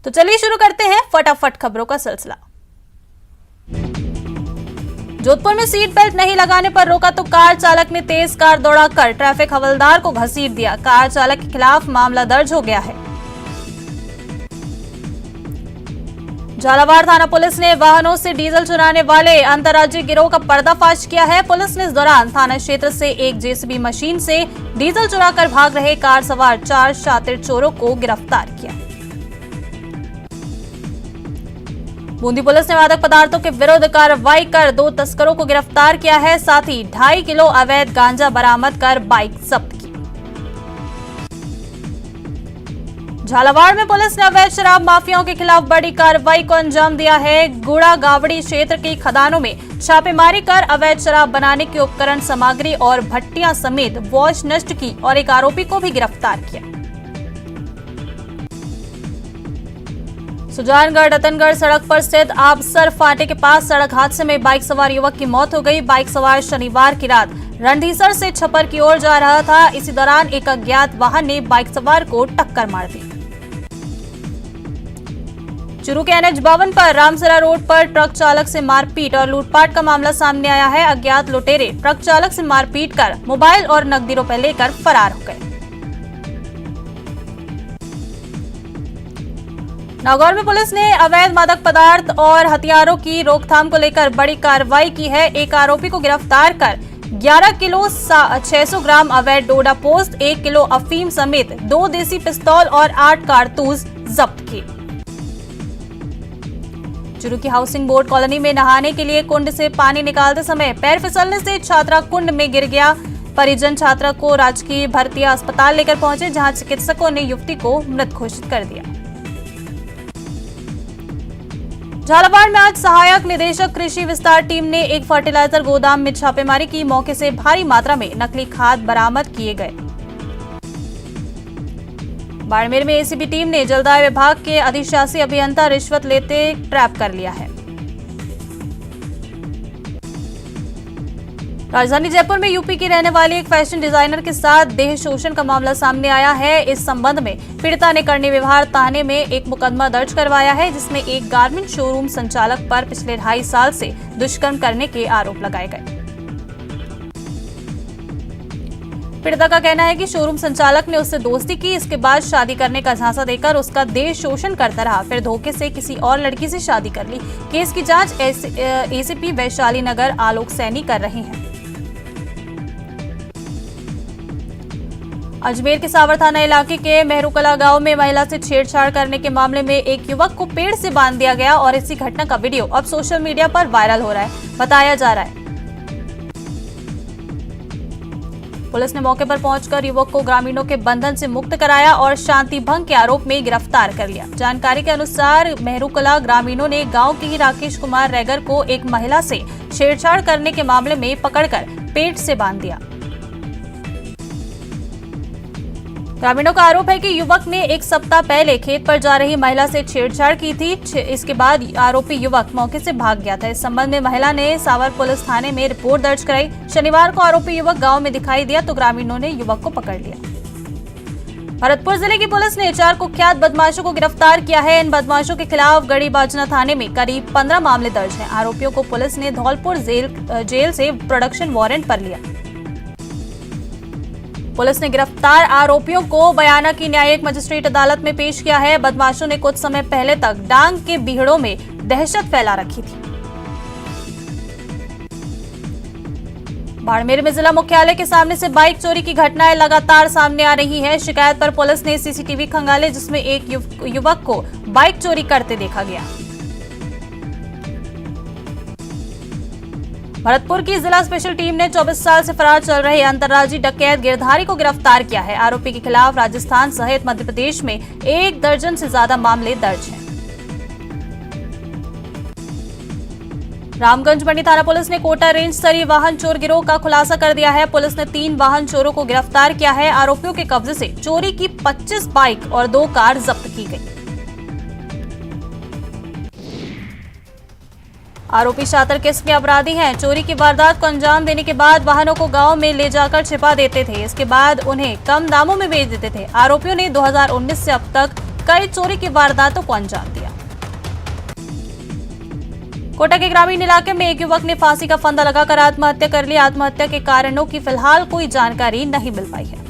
तो चलिए शुरू करते हैं फटाफट खबरों का सिलसिला। जोधपुर में सीट बेल्ट नहीं लगाने पर रोका तो कार चालक ने तेज कार दौड़ाकर ट्रैफिक हवलदार को घसीट दिया। कार चालक के खिलाफ मामला दर्ज हो गया है। झालावाड़ थाना पुलिस ने वाहनों से डीजल चुराने वाले अंतर्राज्यीय गिरोह का पर्दाफाश किया है। पुलिस ने इस दौरान थाना क्षेत्र से एक जेसीबी मशीन से डीजल चुराकर भाग रहे कार सवार 4 शातिर चोरों को गिरफ्तार किया। बूंदी पुलिस ने मादक पदार्थों के विरुद्ध कार्रवाई कर 2 तस्करों को गिरफ्तार किया है। साथ ही 2.5 किलो अवैध गांजा बरामद कर बाइक जब्त की। झालावाड़ में पुलिस ने अवैध शराब माफियाओं के खिलाफ बड़ी कार्रवाई को अंजाम दिया है। गुड़ा गावड़ी क्षेत्र की खदानों में छापेमारी कर अवैध शराब बनाने के उपकरण, सामग्री और भट्टियां समेत वॉश नष्ट की और एक आरोपी को भी गिरफ्तार किया। सुजानगढ़ रतनगढ़ सड़क पर स्थित आबसर फाटे के पास सड़क हादसे में बाइक सवार युवक की मौत हो गई। बाइक सवार शनिवार की रात रणधीसर से छपर की ओर जा रहा था। इसी दौरान एक अज्ञात वाहन ने बाइक सवार को टक्कर मार दी। चूरू के NH 52 पर रामसरा रोड पर ट्रक चालक से मारपीट और लूटपाट का मामला सामने आया है। अज्ञात लुटेरे ट्रक चालक से मारपीट कर मोबाइल और नकदी रुपए लेकर फरार हो गए। नागौर में पुलिस ने अवैध मादक पदार्थ और हथियारों की रोकथाम को लेकर बड़ी कार्रवाई की है। एक आरोपी को गिरफ्तार कर 11 किलो 600 ग्राम अवैध डोडा पोस्ट, 1 किलो अफीम समेत 2 देसी पिस्तौल और 8 कारतूस जब्त किए। चूरू की हाउसिंग बोर्ड कॉलोनी में नहाने के लिए कुंड से पानी निकालते समय पैर फिसलने से छात्रा कुंड में गिर गया। परिजन छात्रा को राजकीय भरतिया अस्पताल लेकर पहुंचे, जहां चिकित्सकों ने युवती को मृत घोषित कर दिया। झालावाड़ में आज सहायक निदेशक कृषि विस्तार टीम ने एक फर्टिलाइजर गोदाम में छापेमारी की। मौके से भारी मात्रा में नकली खाद बरामद किए गए। बाड़मेर में एसीबी टीम ने जलदाय विभाग के अधिशासी अभियंता रिश्वत लेते ट्रैप कर लिया है। राजधानी जयपुर में यूपी की रहने वाली एक फैशन डिजाइनर के साथ देह शोषण का मामला सामने आया है। इस संबंध में पीड़िता ने करनी व्यवहार थाने में एक मुकदमा दर्ज करवाया है, जिसमें एक गारमेंट शोरूम संचालक पर पिछले 2.5 साल से दुष्कर्म करने के आरोप लगाए गए। पीड़िता का कहना है कि शोरूम संचालक ने उससे दोस्ती की, इसके बाद शादी करने का झांसा देकर उसका देह शोषण करता रहा, फिर धोखे से किसी और लड़की से शादी कर ली। केस की जांच एसीपी वैशाली नगर आलोक सैनी कर रहे हैं। अजमेर के सावर थाना इलाके के मेहरूकला गांव में महिला से छेड़छाड़ करने के मामले में एक युवक को पेड़ से बांध दिया गया और इसी घटना का वीडियो अब सोशल मीडिया पर वायरल हो रहा है, बताया जा रहा है। पुलिस ने मौके पर पहुंचकर युवक को ग्रामीणों के बंधन से मुक्त कराया और शांति भंग के आरोप में गिरफ्तार कर लिया। जानकारी के अनुसार मेहरूकला ग्रामीणों ने गांव के ही राकेश कुमार रैगर को एक महिला से छेड़छाड़ करने के मामले में पकड़कर पेट से बांध दिया। ग्रामीणों का आरोप है कि युवक ने 1 सप्ताह पहले खेत पर जा रही महिला से छेड़छाड़ की थी। इसके बाद आरोपी युवक मौके से भाग गया था। इस संबंध में महिला ने सावर पुलिस थाने में रिपोर्ट दर्ज कराई। शनिवार को आरोपी युवक गांव में दिखाई दिया तो ग्रामीणों ने युवक को पकड़ लिया। भरतपुर जिले की पुलिस ने 4 कुख्यात बदमाशों को गिरफ्तार किया है। इन बदमाशों के खिलाफ गढ़ी बाजना थाने में करीब 15 मामले दर्ज हैं। आरोपियों को पुलिस ने धौलपुर जेल से प्रोडक्शन वारंट पर लिया। पुलिस ने गिरफ्तार आरोपियों को बयाना की न्यायिक मजिस्ट्रेट अदालत में पेश किया है। बदमाशों ने कुछ समय पहले तक डांग के बीहड़ों में दहशत फैला रखी थी। बाड़मेर में जिला मुख्यालय के सामने से बाइक चोरी की घटनाएं लगातार सामने आ रही है। शिकायत पर पुलिस ने सीसीटीवी खंगाले, जिसमें एक युवक को बाइक चोरी करते देखा गया। भरतपुर की जिला स्पेशल टीम ने 24 साल से फरार चल रहे अंतर्राज्यीय डकैत गिरधारी को गिरफ्तार किया है। आरोपी के खिलाफ राजस्थान सहित मध्य प्रदेश में 1 दर्जन से ज्यादा मामले दर्ज हैं। रामगंज मंडी थाना पुलिस ने कोटा रेंज स्तरीय वाहन चोर गिरोह का खुलासा कर दिया है। पुलिस ने 3 वाहन चोरों को गिरफ्तार किया है। आरोपियों के कब्जे से चोरी की 25 बाइक और 2 कार जब्त की गई। आरोपी शातिर किस्म के अपराधी हैं। चोरी की वारदात को अंजाम देने के बाद वाहनों को गांव में ले जाकर छिपा देते थे। इसके बाद उन्हें कम दामों में बेच देते थे। आरोपियों ने 2019 से अब तक कई चोरी की वारदातों को अंजाम दिया। कोटा के ग्रामीण इलाके में एक युवक ने फांसी का फंदा लगाकर आत्महत्या कर ली। आत्महत्या के कारणों की फिलहाल कोई जानकारी नहीं मिल पाई है।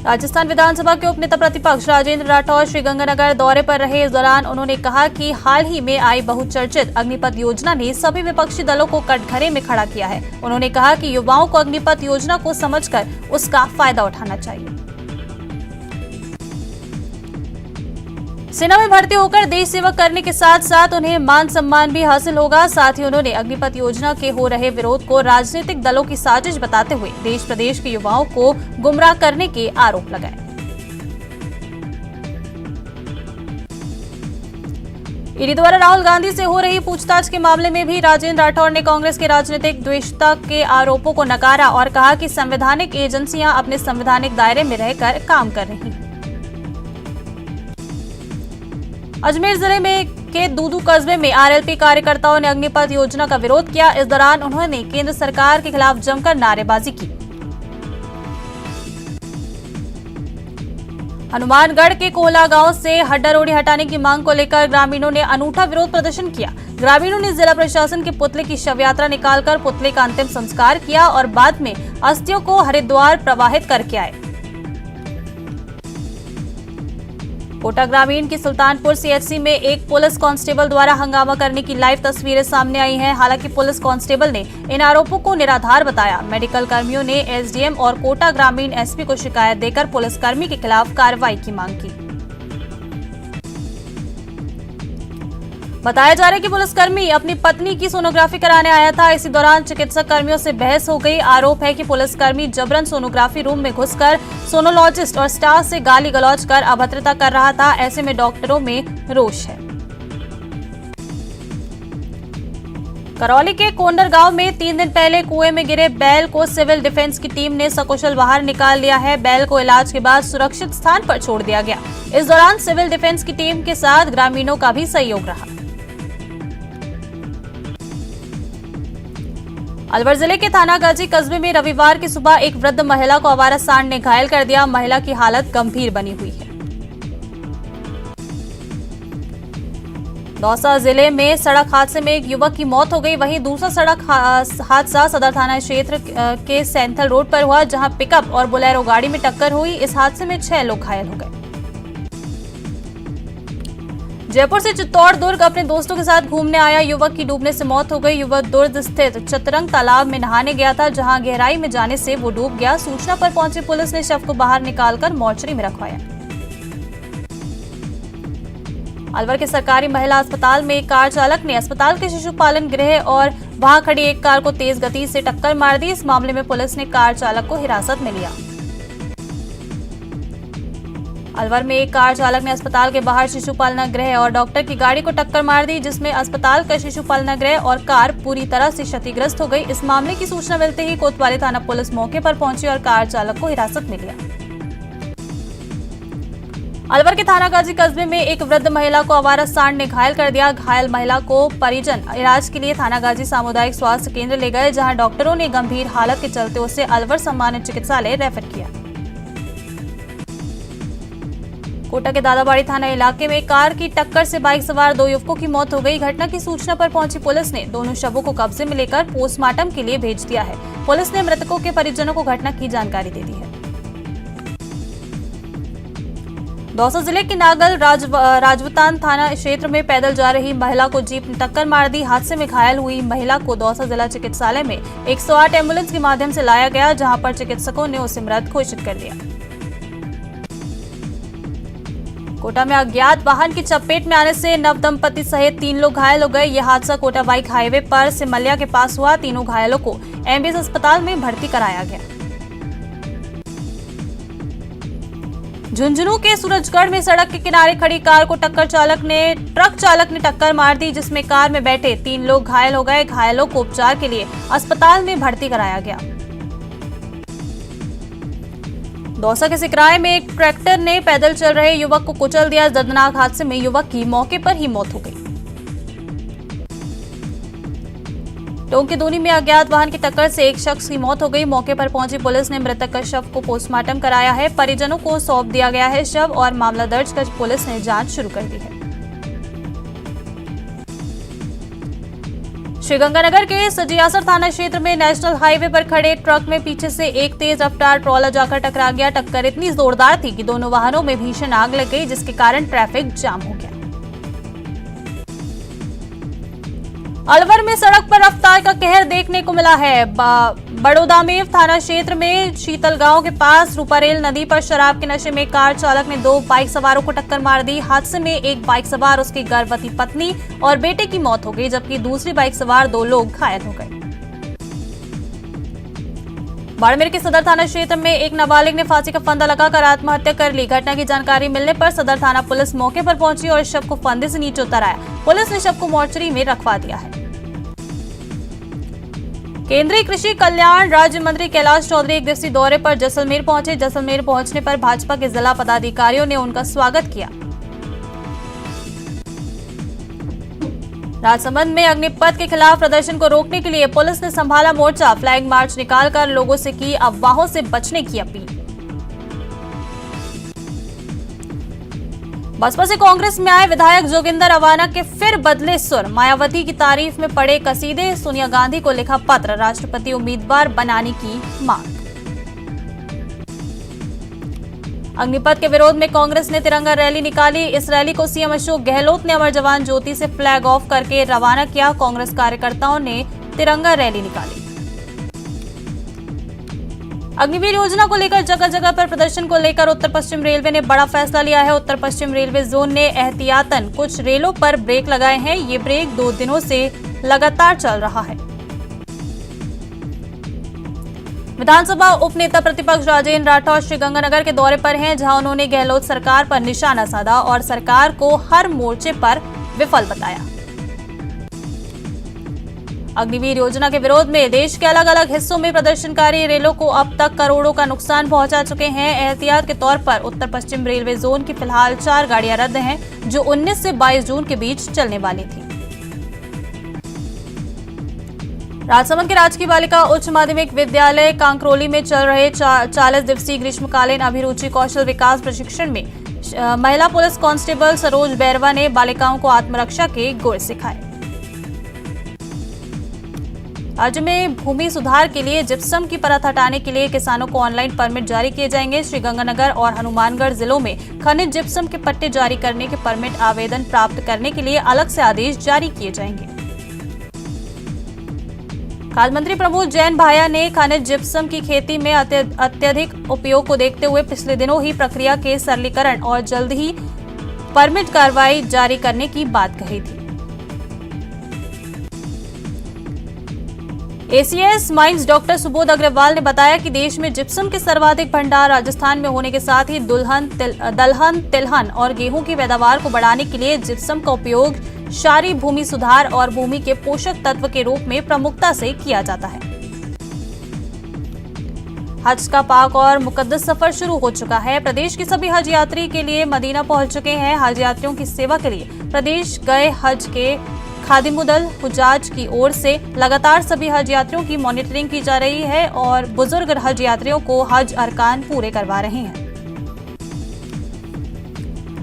राजस्थान विधानसभा के उपनेता प्रतिपक्ष राजेंद्र राठौर श्रीगंगानगर दौरे पर रहे। इस दौरान उन्होंने कहा कि हाल ही में आई बहुचर्चित अग्निपथ योजना ने सभी विपक्षी दलों को कटघरे में खड़ा किया है। उन्होंने कहा कि युवाओं को अग्निपथ योजना को समझकर उसका फायदा उठाना चाहिए। सेना में भर्ती होकर देश सेवा करने के साथ साथ उन्हें मान सम्मान भी हासिल होगा। साथ ही उन्होंने अग्निपथ योजना के हो रहे विरोध को राजनीतिक दलों की साजिश बताते हुए देश प्रदेश के युवाओं को गुमराह करने के आरोप लगाए। ईडी द्वारा राहुल गांधी से हो रही पूछताछ के मामले में भी राजेंद्र राठौर ने कांग्रेस के राजनीतिक द्वेषता के आरोपों को नकारा और कहा कि संवैधानिक एजेंसियां अपने संवैधानिक दायरे में रहकर काम कर रही हैं। अजमेर जिले में के दूदू कस्बे में आरएलपी कार्यकर्ताओं ने अग्निपथ योजना का विरोध किया। इस दौरान उन्होंने केंद्र सरकार के खिलाफ जमकर नारेबाजी की। हनुमानगढ़ के कोहला गांव से हड्डा रोडी हटाने की मांग को लेकर ग्रामीणों ने अनूठा विरोध प्रदर्शन किया। ग्रामीणों ने जिला प्रशासन के पुतले की शव यात्रा निकालकर पुतले का अंतिम संस्कार किया और बाद में अस्थियों को हरिद्वार प्रवाहित करके आए। कोटा ग्रामीण की सुल्तानपुर सीएचसी में एक पुलिस कांस्टेबल द्वारा हंगामा करने की लाइव तस्वीरें सामने आई हैं। हालांकि पुलिस कांस्टेबल ने इन आरोपों को निराधार बताया। मेडिकल कर्मियों ने एसडीएम और कोटा ग्रामीण एसपी को शिकायत देकर पुलिसकर्मी के खिलाफ कार्रवाई की मांग की। बताया जा रहा है कि पुलिसकर्मी अपनी पत्नी की सोनोग्राफी कराने आया था। इसी दौरान चिकित्सक कर्मियों से बहस हो गई। आरोप है कि पुलिसकर्मी जबरन सोनोग्राफी रूम में घुसकर सोनोलॉजिस्ट और स्टाफ से गाली गलौज कर अभद्रता कर रहा था। ऐसे में डॉक्टरों में रोष है। करौली के कोंडर गांव में 3 दिन पहले कुएं में गिरे बैल को सिविल डिफेंस की टीम ने सकुशल बाहर निकाल लिया है। बैल को इलाज के बाद सुरक्षित स्थान पर छोड़ दिया गया। इस दौरान सिविल डिफेंस की टीम के साथ ग्रामीणों का भी सहयोग रहा। अलवर जिले के थानागाजी कस्बे में रविवार की सुबह एक वृद्ध महिला को आवारा सांड ने घायल कर दिया। महिला की हालत गंभीर बनी हुई है। दौसा जिले में सड़क हादसे में एक युवक की मौत हो गई। वहीं दूसरा सड़क हादसा सदर थाना क्षेत्र के सैंथल रोड पर हुआ, जहां पिकअप और बोलेरो गाड़ी में टक्कर हुई। इस हादसे में 6 लोग घायल हो गए। जयपुर से चित्तौड़ दुर्ग अपने दोस्तों के साथ घूमने आया युवक की डूबने से मौत हो गई। युवक दुर्ग स्थित चतरंग तालाब में नहाने गया था, जहां गहराई में जाने से वो डूब गया। सूचना पर पहुंची पुलिस ने शव को बाहर निकालकर मोर्चरी में रखवाया। अलवर के सरकारी महिला अस्पताल में एक कार चालक ने अस्पताल के शिशुपालन गृह और वहां खड़ी एक कार को तेज गति से टक्कर मार दी। इस मामले में पुलिस ने कार चालक को हिरासत में लिया। अलवर में एक कार चालक ने अस्पताल के बाहर शिशुपालन गृह और डॉक्टर की गाड़ी को टक्कर मार दी, जिसमें अस्पताल का शिशुपालन गृह और कार पूरी तरह से क्षतिग्रस्त हो गई। इस मामले की सूचना मिलते ही कोतवाली थाना पुलिस मौके पर पहुंची और कार चालक को हिरासत में लिया। अलवर के थानागाजी कस्बे में एक वृद्ध महिला को आवारा सांड ने घायल कर दिया। घायल महिला को परिजन इलाज के लिए थानागाजी सामुदायिक स्वास्थ्य केंद्र ले गए, जहां डॉक्टरों ने गंभीर हालत के चलते उसे अलवर सामान्य चिकित्सालय रेफर किया। कोटा के दादाबाड़ी थाना इलाके में कार की टक्कर से बाइक सवार 2 युवकों की मौत हो गई। घटना की सूचना पर पहुंची पुलिस ने दोनों शवों को कब्जे में लेकर पोस्टमार्टम के लिए भेज दिया है। पुलिस ने मृतकों के परिजनों को घटना की जानकारी दे दी है। दौसा जिले के नागल राजवतान थाना क्षेत्र में पैदल जा रही महिला को जीप ने टक्कर मार दी। हादसे में घायल हुई महिला को दौसा जिला चिकित्सालय में 108 एम्बुलेंस के माध्यम से लाया गया, जहां पर चिकित्सकों ने उसे मृत घोषित कर दिया। कोटा में अज्ञात वाहन की चपेट में आने से नव दंपति सहित 3 लोग घायल हो गए। यह हादसा कोटा बाइक हाईवे पर सिमलिया के पास हुआ। तीनों घायलों को एमबीएस अस्पताल में भर्ती कराया गया। झुंझुनू के सूरजगढ़ में सड़क के किनारे खड़ी कार को ट्रक चालक ने टक्कर मार दी, जिसमें कार में बैठे 3 लोग घायल हो गए। घायलों को उपचार के लिए अस्पताल में भर्ती कराया गया। दौसा के सिकराय में एक ट्रैक्टर ने पैदल चल रहे युवक को कुचल दिया। दर्दनाक हादसे में युवक की मौके पर ही मौत हो गई। टोंकेदूनी में अज्ञात वाहन की टक्कर से एक शख्स की मौत हो गई। मौके पर पहुंची पुलिस ने मृतक का शव को पोस्टमार्टम कराया है। परिजनों को सौंप दिया गया है शव और मामला दर्ज कर पुलिस ने जांच शुरू कर दी है। श्रीगंगानगर के सजियासर थाना क्षेत्र में नेशनल हाईवे पर खड़े ट्रक में पीछे से एक तेज रफ्तार ट्रॉलर जाकर टकरा गया। टक्कर इतनी जोरदार थी कि दोनों वाहनों में भीषण आग लग गई, जिसके कारण ट्रैफिक जाम हो गया। अलवर में सड़क पर रफ्तार का कहर देखने को मिला है। बड़ौदामेव थाना क्षेत्र में शीतल गांव के पास रूपारेल नदी पर शराब के नशे में कार चालक ने 2 बाइक सवारों को टक्कर मार दी। हादसे में एक बाइक सवार, उसकी गर्भवती पत्नी और बेटे की मौत हो गई, जबकि दूसरी बाइक सवार 2 लोग घायल हो गए। बाड़मेर के सदर थाना क्षेत्र में एक नाबालिग ने फांसी का फंदा लगाकर आत्महत्या कर ली। घटना की जानकारी मिलने पर सदर थाना पुलिस मौके पर पहुंची और शव को फंदे से नीचे उतारा। पुलिस ने शव को मोर्चरी में रखवा दिया है। केंद्रीय कृषि कल्याण राज्य मंत्री कैलाश चौधरी एक दिवसीय दौरे पर जैसलमेर पहुंचे। जैसलमेर पहुंचने पर भाजपा के जिला पदाधिकारियों ने उनका स्वागत किया। राजसमंद में अग्निपथ के खिलाफ प्रदर्शन को रोकने के लिए पुलिस ने संभाला मोर्चा। फ्लैग मार्च निकालकर लोगों से की अफवाहों से बचने की अपील। बसपा से कांग्रेस में आए विधायक जोगिंदर अवाना के फिर बदले सुर। मायावती की तारीफ में पढ़े कसीदे, सोनिया गांधी को लिखा पत्र, राष्ट्रपति उम्मीदवार बनाने की मांग। अग्निपथ के विरोध में कांग्रेस ने तिरंगा रैली निकाली। इस रैली को सीएम अशोक गहलोत ने अमर जवान ज्योति से फ्लैग ऑफ करके रवाना किया। कांग्रेस कार्यकर्ताओं ने तिरंगा रैली निकाली। अग्निवीर योजना को लेकर जगह जगह पर प्रदर्शन को लेकर उत्तर पश्चिम रेलवे ने बड़ा फैसला लिया है। उत्तर पश्चिम रेलवे जोन ने एहतियातन कुछ रेलों पर ब्रेक लगाए हैं। ये ब्रेक 2 दिनों से लगातार चल रहा है। विधानसभा उपनेता प्रतिपक्ष राजेंद्र राठौर श्रीगंगानगर के दौरे पर हैं, जहां उन्होंने गहलोत सरकार पर निशाना साधा और सरकार को हर मोर्चे पर विफल बताया। अग्निवीर योजना के विरोध में देश के अलग अलग हिस्सों में प्रदर्शनकारी रेलों को अब तक करोड़ों का नुकसान पहुंचा चुके हैं। एहतियात के तौर पर उत्तर पश्चिम रेलवे जोन की फिलहाल 4 गाड़ियां रद्द हैं, जो 19 से 22 जून के बीच चलने वाली थी। राजसमंद के राजकीय बालिका उच्च माध्यमिक विद्यालय कांकरोली में चल रहे 40 दिवसीय ग्रीष्मकालीन अभिरुचि कौशल विकास प्रशिक्षण में महिला पुलिस कांस्टेबल सरोज बैरवा ने बालिकाओं को आत्मरक्षा के गुर सिखाए। राज्य में भूमि सुधार के लिए जिप्सम की परत हटाने के लिए किसानों को ऑनलाइन परमिट जारी किए जाएंगे। श्रीगंगानगर और हनुमानगढ़ जिलों में खनिज जिप्सम के पट्टे जारी करने के परमिट आवेदन प्राप्त करने के लिए अलग से आदेश जारी किए जाएंगे। खाद्य मंत्री प्रमोद जैन भाया ने खनिज जिप्सम की खेती में अत्यधिक उपयोग को देखते हुए पिछले दिनों ही प्रक्रिया के सरलीकरण और जल्द ही परमिट कार्रवाई जारी करने की बात कही थी। ACS mines doctor Subodh Agrawal ने बताया कि देश में जिप्सम के सर्वाधिक भंडार राजस्थान में होने के साथ ही दलहन, तिलहन और गेहूं की पैदावार को बढ़ाने के लिए जिप्सम का उपयोग क्षारीय भूमि सुधार और भूमि के पोषक तत्व के रूप में प्रमुखता से किया जाता है। हज का पाक और मुकद्दस सफर शुरू हो चुका है। प्रदेश के सभी हज यात्री के लिए मदीना पहुंच चुके हैं। हज यात्रियों की सेवा के लिए प्रदेश गए हज के खादिमुदल हुजाज की ओर से लगातार सभी हज यात्रियों की मॉनिटरिंग की जा रही है और बुजुर्ग हज यात्रियों को हज अरकान पूरे करवा रहे हैं।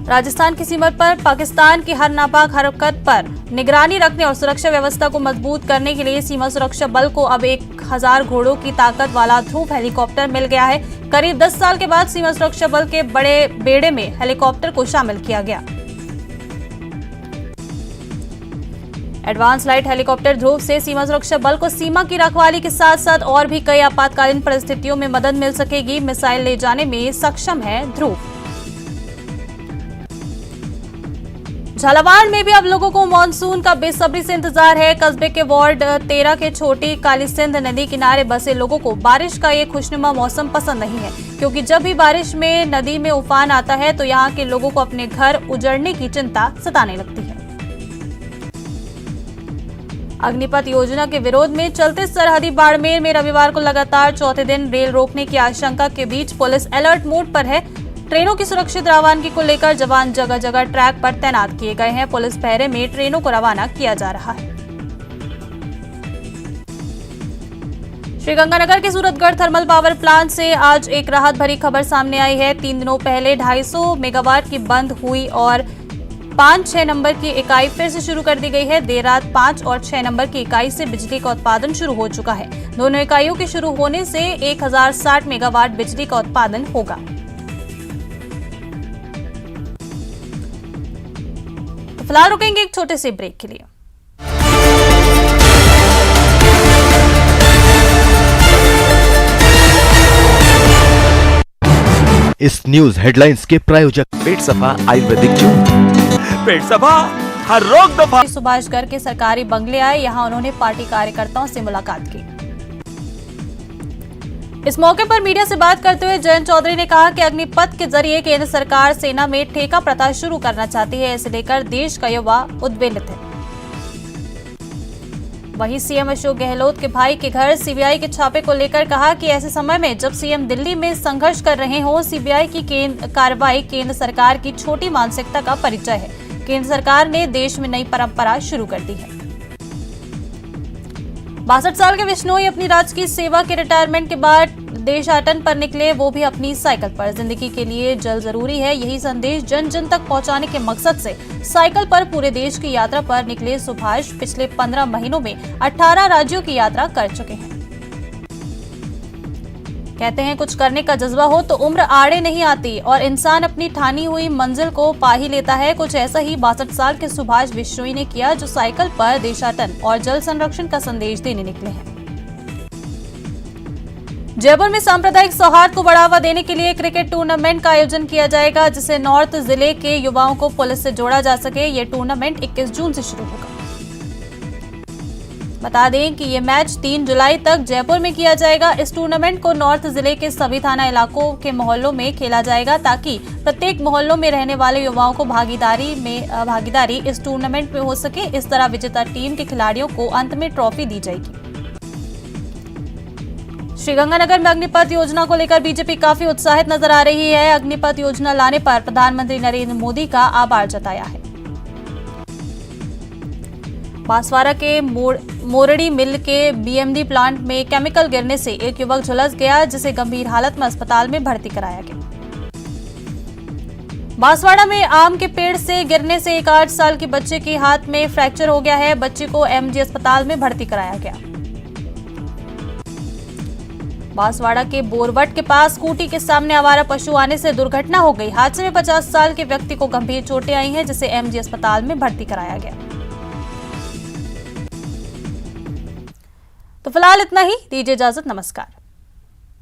राजस्थान की सीमा पर पाकिस्तान की हर नापाक हरकत पर निगरानी रखने और सुरक्षा व्यवस्था को मजबूत करने के लिए सीमा सुरक्षा बल को अब 1000 घोड़ों की ताकत वाला ध्रुव हेलीकॉप्टर मिल गया है। करीब 10 साल के बाद सीमा सुरक्षा बल के बड़े बेड़े में हेलीकॉप्टर को शामिल किया गया। एडवांस लाइट हेलीकॉप्टर ध्रुव से सीमा सुरक्षा बल को सीमा की रखवाली के साथ साथ और भी कई आपातकालीन परिस्थितियों में मदद मिल सकेगी। मिसाइल ले जाने में सक्षम है ध्रुव। झालावाड़ में भी अब लोगों को मानसून का बेसब्री से इंतजार है। कस्बे के वार्ड 13 के छोटी काली सिंध नदी किनारे बसे लोगों को बारिश का ये खुशनुमा मौसम पसंद नहीं है, क्योंकि जब भी बारिश में नदी में उफान आता है तो यहाँ के लोगों को अपने घर उजड़ने की चिंता सताने लगती है। अग्निपथ योजना के विरोध में चलते सरहदी बाड़मेर में रविवार को लगातार चौथे दिन रेल रोकने की आशंका के बीच पुलिस अलर्ट मोड पर है। ट्रेनों की सुरक्षित रवानगी को लेकर जवान जगह जगह ट्रैक पर तैनात किए गए हैं। पुलिस पहरे में ट्रेनों को रवाना किया जा रहा है। श्रीगंगानगर के सूरतगढ़ थर्मल पावर प्लांट से आज एक राहत भरी खबर सामने आई है। 3 दिनों पहले 250 मेगावाट की बंद हुई और 5-6 नंबर की इकाई फिर से शुरू कर दी गई है। देर रात 5 और 6 नंबर की इकाई से बिजली का उत्पादन शुरू हो चुका है। दोनों इकाइयों के शुरू होने से 1060 मेगावाट बिजली का उत्पादन होगा। तो फिलहाल रुकेंगे एक छोटे से ब्रेक के लिए। इस न्यूज हेडलाइंस के प्रायोजक पेट सफा आयुर्वेदिक जूस। पेट सफा हर रोग दफा। सुभाषगढ़ के सरकारी बंगले आए, यहां उन्होंने पार्टी कार्यकर्ताओं से मुलाकात की। इस मौके पर मीडिया से बात करते हुए जयंत चौधरी ने कहा कि अग्निपथ के जरिए केंद्र सरकार सेना में ठेका प्रथा शुरू करना चाहती है। इसे लेकर देश का युवा उद्वेलित है। वहीं सीएम अशोक गहलोत के भाई के घर सीबीआई के छापे को लेकर कहा कि ऐसे समय में जब सीएम दिल्ली में संघर्ष कर रहे हों, सीबीआई की कार्रवाई केंद्र सरकार की छोटी मानसिकता का परिचय है। केंद्र सरकार ने देश में नई परंपरा शुरू कर दी है। 62 साल के विश्नोई अपनी राजकीय सेवा के रिटायरमेंट के बाद देशाटन पर निकले, वो भी अपनी साइकिल पर। जिंदगी के लिए जल जरूरी है, यही संदेश जन जन तक पहुंचाने के मकसद से साइकिल पर पूरे देश की यात्रा पर निकले सुभाष पिछले 15 महीनों में 18 राज्यों की यात्रा कर चुके हैं। कहते हैं कुछ करने का जज्बा हो तो उम्र आड़े नहीं आती और इंसान अपनी ठानी हुई मंजिल को पा ही लेता है। कुछ ऐसा ही 62 साल के सुभाष बिश्नोई ने किया, जो साइकिल पर देशाटन और जल संरक्षण का संदेश देने निकले हैं। जयपुर में सांप्रदायिक सौहार्द को बढ़ावा देने के लिए क्रिकेट टूर्नामेंट का आयोजन किया जाएगा, जिससे नॉर्थ जिले के युवाओं को पुलिस से जोड़ा जा सके। ये टूर्नामेंट 21 जून से शुरू होगा। बता दें कि ये मैच 3 जुलाई तक जयपुर में किया जाएगा। इस टूर्नामेंट को नॉर्थ जिले के सभी थाना इलाकों के मोहल्लों में खेला जाएगा, ताकि प्रत्येक मोहल्लों में रहने वाले युवाओं को भागीदारी इस टूर्नामेंट में हो सके। इस तरह विजेता टीम के खिलाड़ियों को अंत में ट्रॉफी दी जाएगी। श्रीगंगानगर में अग्निपथ योजना को लेकर बीजेपी काफी उत्साहित नजर आ रही है। अग्निपथ योजना लाने पर प्रधानमंत्री नरेंद्र मोदी का आभार जताया है। बांसवाड़ा के मोरड़ी मिल के बीएमडी प्लांट में केमिकल गिरने से एक युवक झुलस गया, जिसे गंभीर हालत में अस्पताल में भर्ती कराया गया। बांसवाड़ा में आम के पेड़ से गिरने से एक 8 साल के बच्चे के हाथ में फ्रैक्चर हो गया है। बच्चे को एमजी अस्पताल में भर्ती कराया गया। बांसवाड़ा के बोरवट के पास स्कूटी के सामने आवारा पशु आने से दुर्घटना हो गई। हादसे में 50 साल के व्यक्ति को गंभीर चोटें आई हैं, जिसे एमजी अस्पताल में भर्ती कराया गया। तो फिलहाल इतना ही, दीजिए इजाजत, नमस्कार।